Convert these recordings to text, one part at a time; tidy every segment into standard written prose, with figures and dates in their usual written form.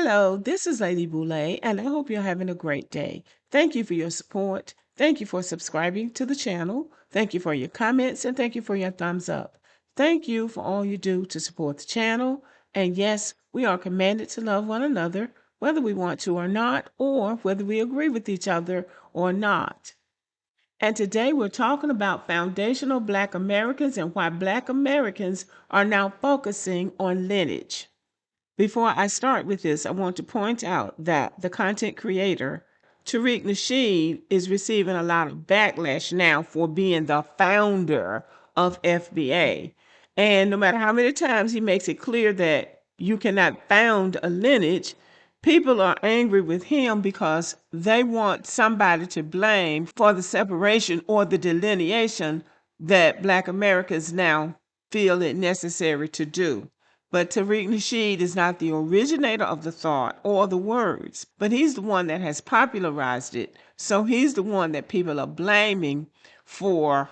Hello, this is Lady Boulay, and I hope you're having a great day. Thank you for your support. Thank you for subscribing to the channel. Thank you for your comments, and thank you for your thumbs up. Thank you for all you do to support the channel. And yes, we are commanded to love one another, whether we want to or not, or whether we agree with each other or not. And today we're talking about foundational Black Americans and why Black Americans are now focusing on lineage. Before I start with this, I want to point out that the content creator, Tariq Nasheed, is receiving a lot of backlash now for being the founder of FBA. And no matter how many times he makes it clear that you cannot found a lineage, people are angry with him because they want somebody to blame for the separation or the delineation that Black Americans now feel it necessary to do. But Tariq Nasheed is not the originator of the thought or the words, but he's the one that has popularized it. So he's the one that people are blaming for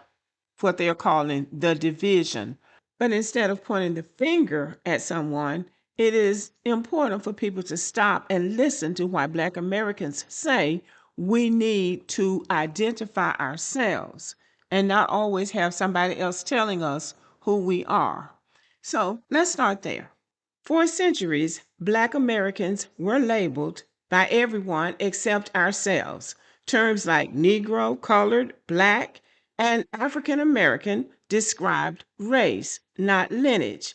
what they're calling the division. But instead of pointing the finger at someone, it is important for people to stop and listen to why Black Americans say we need to identify ourselves and not always have somebody else telling us who we are. So let's start there. For centuries, Black Americans were labeled by everyone except ourselves. Terms like Negro, colored, Black, and African American described race, not lineage.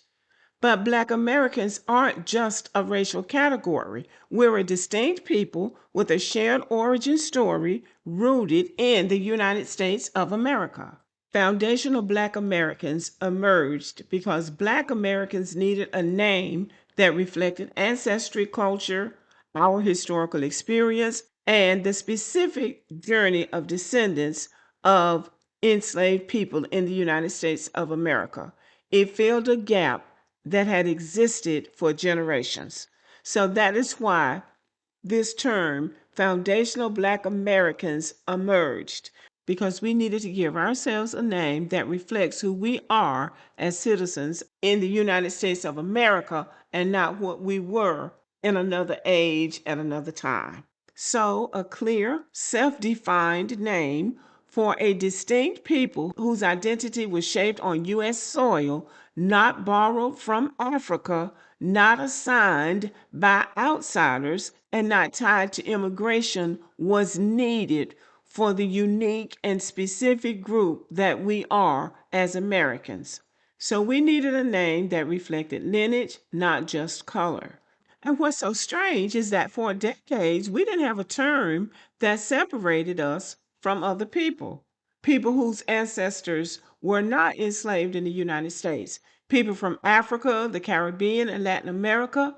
But Black Americans aren't just a racial category. We're a distinct people with a shared origin story rooted in the United States of America. Foundational Black Americans emerged because Black Americans needed a name that reflected ancestry, culture, our historical experience, and the specific journey of descendants of enslaved people in the United States of America. It filled a gap that had existed for generations. So that is why this term, foundational Black Americans, emerged, because we needed to give ourselves a name that reflects who we are as citizens in the United States of America and not what we were in another age at another time. So, a clear, self defined name for a distinct people whose identity was shaped on U.S. soil, not borrowed from Africa, not assigned by outsiders, and not tied to immigration, was needed for the unique and specific group that we are as Americans. So we needed a name that reflected lineage, not just color. And what's so strange is that for decades, we didn't have a term that separated us from other people. People whose ancestors were not enslaved in the United States. People from Africa, the Caribbean, and Latin America.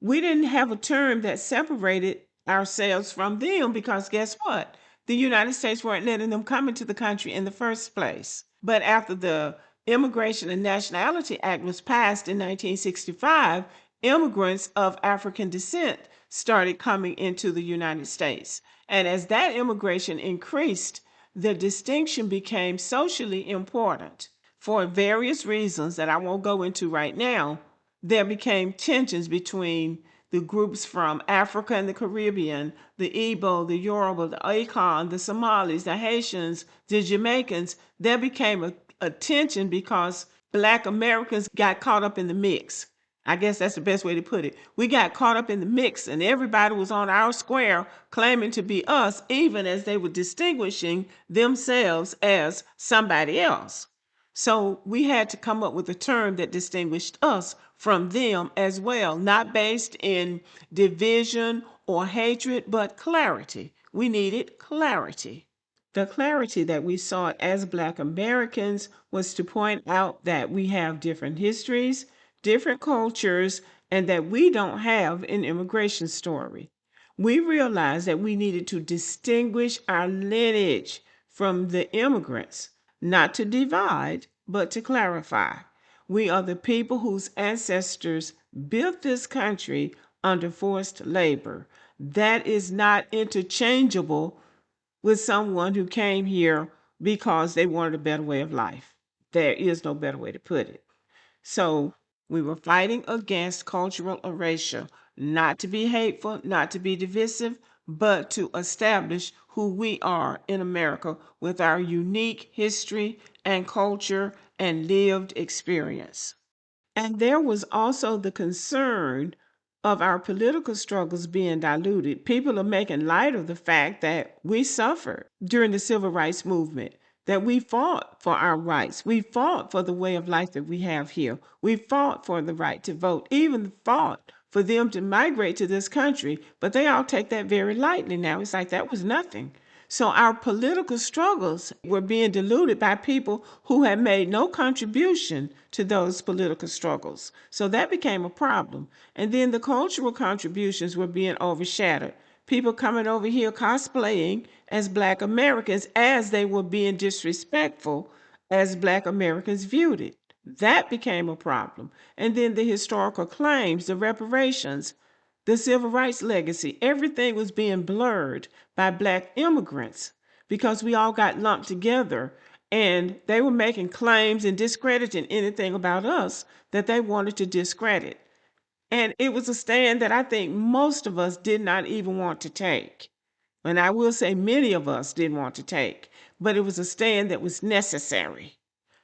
We didn't have a term that separated ourselves from them because guess what? The United States weren't letting them come into the country in the first place. But after the Immigration and Nationality Act was passed in 1965, immigrants of African descent started coming into the United States. And as that immigration increased, the distinction became socially important. For various reasons that I won't go into right now, there became tensions between the groups from Africa and the Caribbean, the Igbo, the Yoruba, the Akan, the Somalis, the Haitians, the Jamaicans. There became a tension because Black Americans got caught up in the mix. I guess that's the best way to put it. We got caught up in the mix and everybody was on our square claiming to be us, even as they were distinguishing themselves as somebody else. So we had to come up with a term that distinguished us from them as well, not based in division or hatred, but clarity. We needed clarity. The clarity that we sought as Black Americans was to point out that we have different histories, different cultures, and that we don't have an immigration story. We realized that we needed to distinguish our lineage from the immigrants, not to divide, but to clarify. We are the people whose ancestors built this country under forced labor. That is not interchangeable with someone who came here because they wanted a better way of life. There is no better way to put it. So we were fighting against cultural erasure, not to be hateful, not to be divisive, but to establish who we are in America with our unique history and culture and lived experience. And there was also the concern of our political struggles being diluted. People are making light of the fact that we suffered during the civil rights movement, that we fought for our rights. We fought for the way of life that we have here. We fought for the right to vote, even fought for them to migrate to this country. But they all take that very lightly now. It's like that was nothing. So our political struggles were being diluted by people who had made no contribution to those political struggles. So that became a problem. And then the cultural contributions were being overshadowed. People coming over here cosplaying as Black Americans as they were being disrespectful as Black Americans viewed it. That became a problem. And then the historical claims, the reparations, the civil rights legacy, everything was being blurred by Black immigrants because we all got lumped together and they were making claims and discrediting anything about us that they wanted to discredit. And it was a stand that I think most of us did not even want to take. And I will say many of us didn't want to take, but it was a stand that was necessary.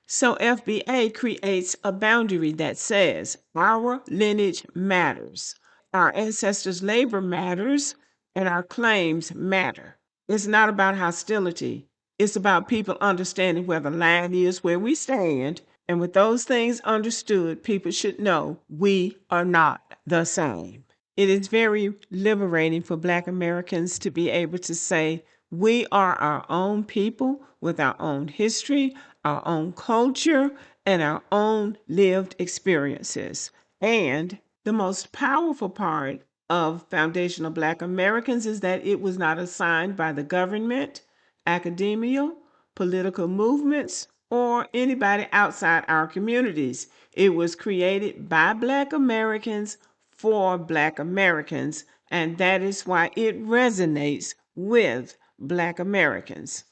So FBA creates a boundary that says our lineage matters, our ancestors' labor matters, and our claims matter. It's not about hostility. It's about people understanding where the line is, where we stand. And with those things understood, people should know we are not the same. It is very liberating for Black Americans to be able to say, we are our own people with our own history, our own culture, and our own lived experiences. And the most powerful part of Foundational Black Americans is that it was not assigned by the government, academia, political movements, or anybody outside our communities. It was created by Black Americans for Black Americans, and that is why it resonates with Black Americans.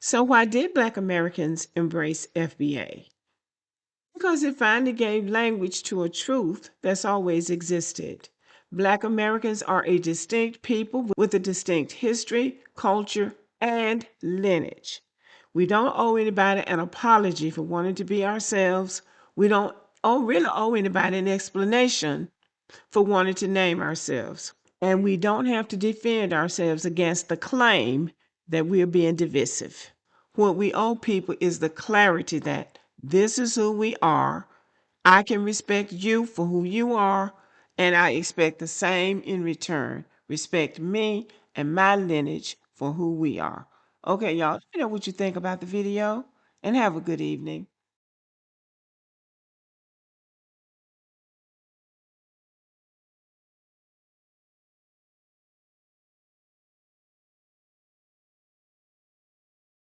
So why did Black Americans embrace FBA? Because it finally gave language to a truth that's always existed. Black Americans are a distinct people with a distinct history, culture, and lineage. We don't owe anybody an apology for wanting to be ourselves. We don't really owe anybody an explanation for wanting to name ourselves. And we don't have to defend ourselves against the claim that we're being divisive. What we owe people is the clarity that this is who we are. I can respect you for who you are, and I expect the same in return. Respect me and my lineage for who we are. Okay, y'all, let me know what you think about the video, and have a good evening.